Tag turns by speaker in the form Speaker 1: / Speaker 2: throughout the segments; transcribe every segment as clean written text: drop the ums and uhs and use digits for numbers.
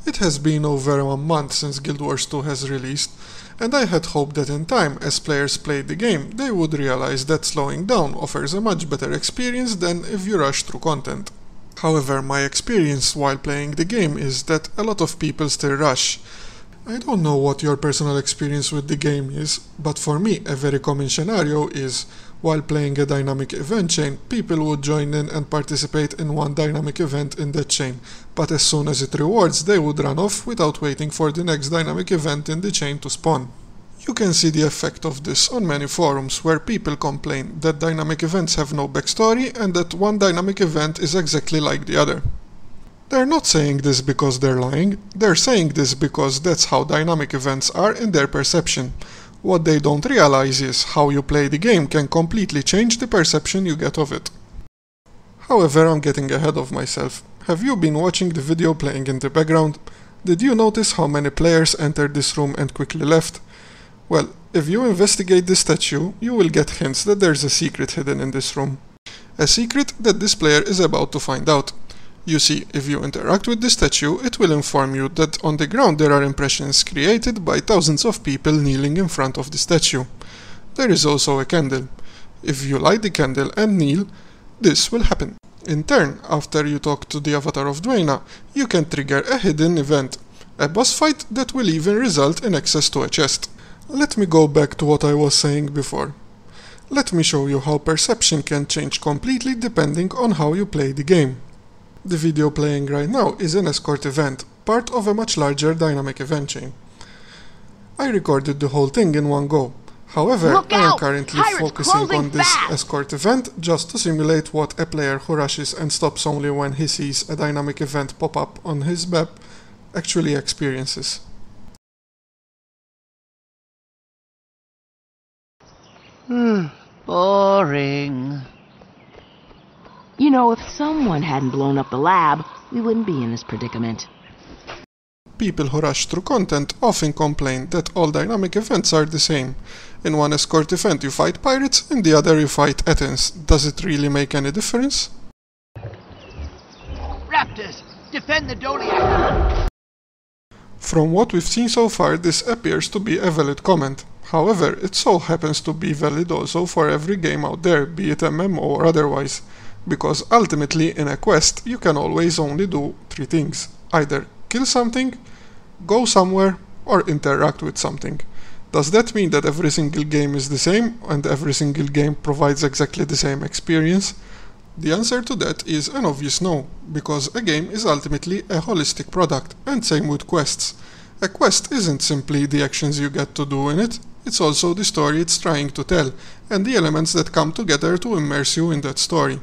Speaker 1: It has been over a month since Guild Wars 2 has released, and I had hoped that in time, as players played the game, they would realize that slowing down offers a much better experience than if you rush through content. However, my experience while playing the game is that a lot of people still rush. I don't know what your personal experience with the game is, but for me a very common scenario is, while playing a dynamic event chain, people would join in and participate in one dynamic event in that chain, but as soon as it rewards they would run off without waiting for the next dynamic event in the chain to spawn. You can see the effect of this on many forums where people complain that dynamic events have no backstory and that one dynamic event is exactly like the other. They're not saying this because they're lying, they're saying this because that's how dynamic events are in their perception. What they don't realize is how you play the game can completely change the perception you get of it. However, I'm getting ahead of myself. Have you been watching the video playing in the background? Did you notice how many players entered this room and quickly left? Well, if you investigate the statue, you will get hints that there's a secret hidden in this room. A secret that this player is about to find out. You see, if you interact with the statue, it will inform you that on the ground there are impressions created by thousands of people kneeling in front of the statue. There is also a candle. If you light the candle and kneel, this will happen. In turn, after you talk to the avatar of Dwayna, you can trigger a hidden event, a boss fight that will even result in access to a chest. Let me go back to what I was saying before. Let me show you how perception can change completely depending on how you play the game. The video playing right now is an escort event, part of a much larger dynamic event chain. I recorded the whole thing in one go. However, I am currently focusing on this escort event just to simulate what a player who rushes and stops only when he sees a dynamic event pop up on his map actually experiences.
Speaker 2: Boring. You know, if someone hadn't blown up the lab, we wouldn't be in this predicament.
Speaker 1: People who rush through content often complain that all dynamic events are the same. In one escort event you fight pirates, in the other you fight Athens. Does it really make any difference?
Speaker 3: Raptors, defend the Doliac!
Speaker 1: From what we've seen so far, this appears to be a valid comment. However, it so happens to be valid also for every game out there, be it MMO or otherwise. Because ultimately in a quest you can always only do three things. Either kill something, go somewhere, or interact with something. Does that mean that every single game is the same and every single game provides exactly the same experience? The answer to that is an obvious no, because a game is ultimately a holistic product, and same with quests. A quest isn't simply the actions you get to do in it, it's also the story it's trying to tell, and the elements that come together to immerse you in that story.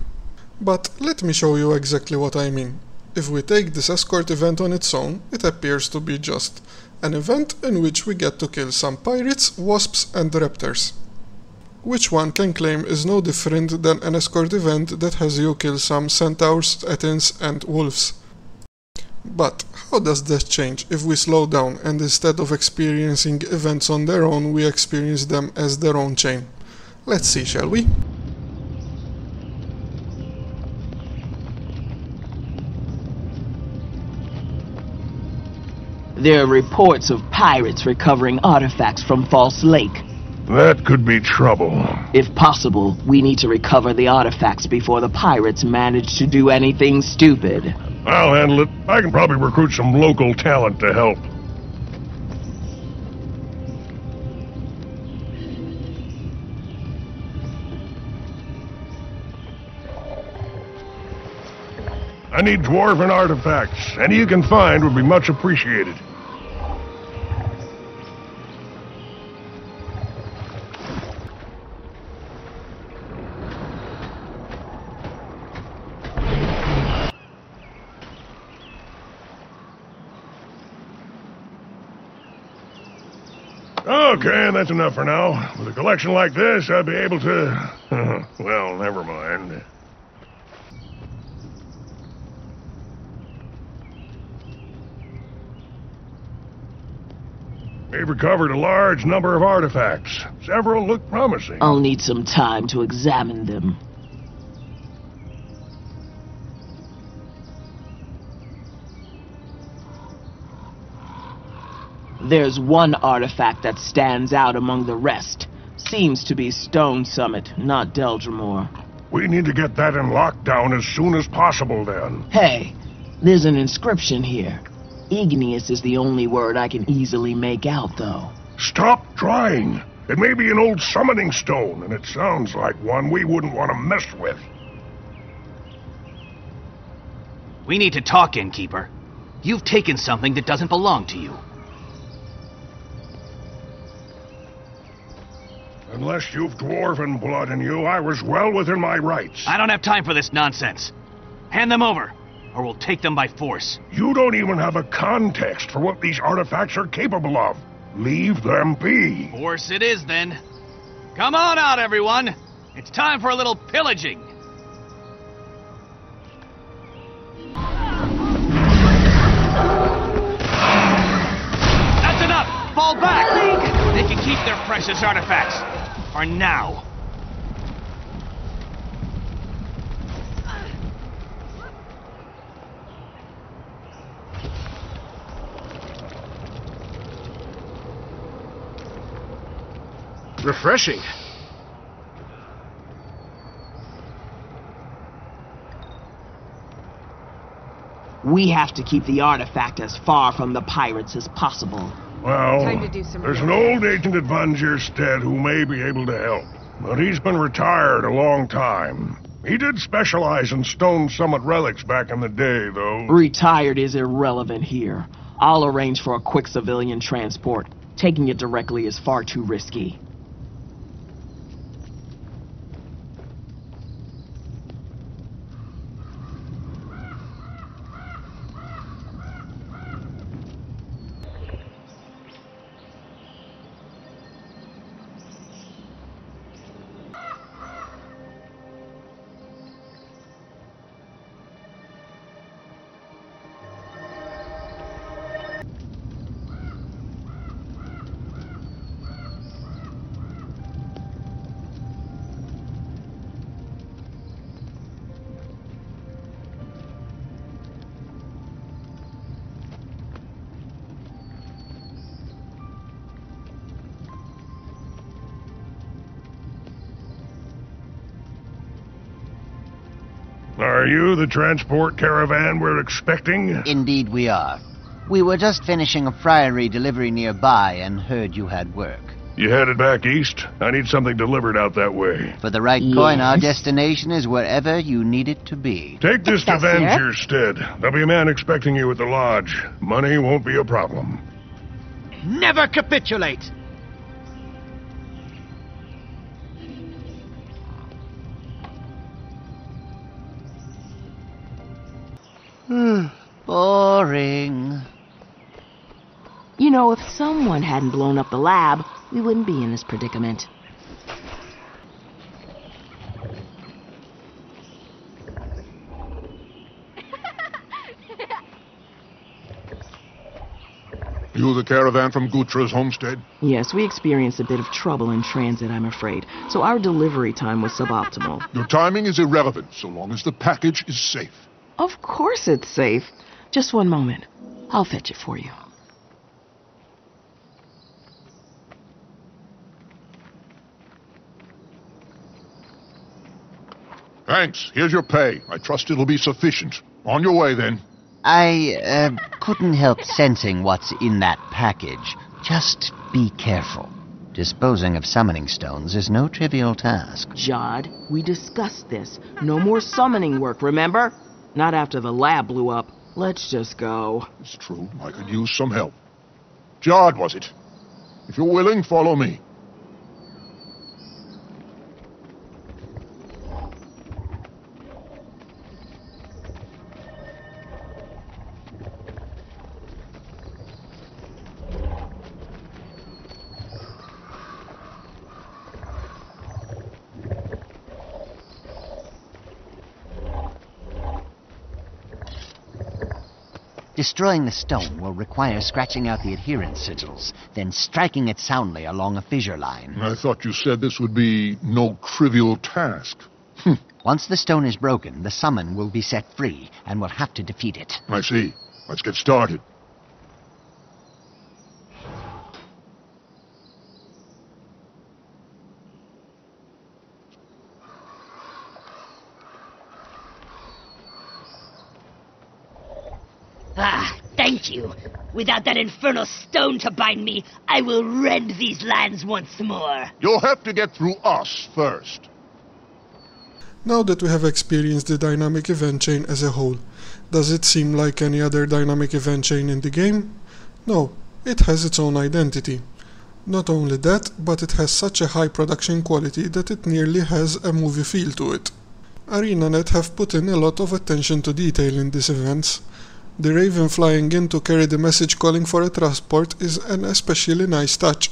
Speaker 1: But let me show you exactly what I mean. If we take this escort event on its own, it appears to be just an event in which we get to kill some pirates, wasps and raptors. Which one can claim is no different than an escort event that has you kill some centaurs, Athens and wolves. But how does that change if we slow down and instead of experiencing events on their own, we experience them as their own chain? Let's see, shall we?
Speaker 2: There are reports of pirates recovering artifacts from False Lake.
Speaker 4: That could be trouble.
Speaker 2: If possible, we need to recover the artifacts before the pirates manage to do anything stupid.
Speaker 4: I'll handle it. I can probably recruit some local talent to help. I need dwarven artifacts. Any you can find would be much appreciated. Okay, that's enough for now. With a collection like this, I'd be able to... well, never mind. We've recovered a large number of artifacts. Several look promising.
Speaker 2: I'll need some time to examine them. There's one artifact that stands out among the rest. Seems to be Stone Summit, not Deldrimore.
Speaker 4: We need to get that in lockdown as soon as possible, then.
Speaker 2: Hey, there's an inscription here. Igneous is the only word I can easily make out, though.
Speaker 4: Stop trying. It may be an old summoning stone, and it sounds like one we wouldn't want to mess with.
Speaker 3: We need to talk, Innkeeper. You've taken something that doesn't belong to you.
Speaker 4: Unless you've dwarven blood in you, I was well within my rights.
Speaker 3: I don't have time for this nonsense. Hand them over, or we'll take them by force.
Speaker 4: You don't even have a context for what these artifacts are capable of. Leave them be.
Speaker 3: Force it is, then. Come on out, everyone. It's time for a little pillaging. That's enough! Fall back! They can keep their precious artifacts. For now.
Speaker 5: Refreshing.
Speaker 2: We have to keep the artifact as far from the pirates as possible.
Speaker 4: Well,
Speaker 6: Time to do some
Speaker 4: there's an
Speaker 6: real
Speaker 4: old agent at Van Gierstedt who may be able to help. But he's been retired a long time. He did specialize in Stone Summit relics back in the day, though.
Speaker 2: Retired is irrelevant here. I'll arrange for a quick civilian transport. Taking it directly is far too risky.
Speaker 4: Are you the transport caravan we're expecting?
Speaker 7: Indeed we are. We were just finishing a friary delivery nearby and heard you had work.
Speaker 4: You headed back east? I need something delivered out that way.
Speaker 7: For the right coin, our
Speaker 2: Yes.
Speaker 7: destination is wherever you need it to be.
Speaker 4: Take this to
Speaker 6: That's fair.
Speaker 4: Van Gierstedt. There'll be a man expecting you at the lodge. Money won't be a problem.
Speaker 5: Never capitulate!
Speaker 7: Boring.
Speaker 2: You know, if someone hadn't blown up the lab, we wouldn't be in this predicament.
Speaker 8: You the caravan from Gutra's homestead?
Speaker 2: Yes, we experienced a bit of trouble in transit, I'm afraid, so our delivery time was suboptimal.
Speaker 8: Your timing is irrelevant, so long as the package is safe.
Speaker 2: Of course it's safe. Just one moment. I'll fetch it for you.
Speaker 8: Thanks. Here's your pay. I trust it'll be sufficient. On your way, then.
Speaker 7: I couldn't help sensing what's in that package. Just be careful. Disposing of summoning stones is no trivial task.
Speaker 2: Jod, we discussed this. No more summoning work, remember? Not after the lab blew up. Let's just go.
Speaker 8: It's true. I could use some help. Jard, was it? If you're willing, follow me.
Speaker 7: Destroying the stone will require scratching out the adherence sigils, then striking it soundly along a fissure line.
Speaker 8: I thought you said this would be no trivial task.
Speaker 7: Once the stone is broken, the summon will be set free, and we'll have to defeat it.
Speaker 8: I see. Let's get started.
Speaker 6: Thank you. Without that infernal stone to bind me, I will rend these lands once more.
Speaker 8: You'll have to get through us first.
Speaker 1: Now that we have experienced the dynamic event chain as a whole, does it seem like any other dynamic event chain in the game? No, it has its own identity. Not only that, but it has such a high production quality that it nearly has a movie feel to it. ArenaNet have put in a lot of attention to detail in these events. The Raven flying in to carry the message calling for a transport is an especially nice touch.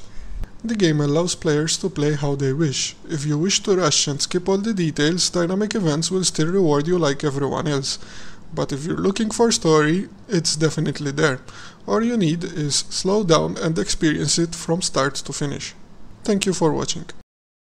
Speaker 1: The game allows players to play how they wish. If you wish to rush and skip all the details, dynamic events will still reward you like everyone else. But if you're looking for story, it's definitely there. All you need is slow down and experience it from start to finish. Thank you for watching.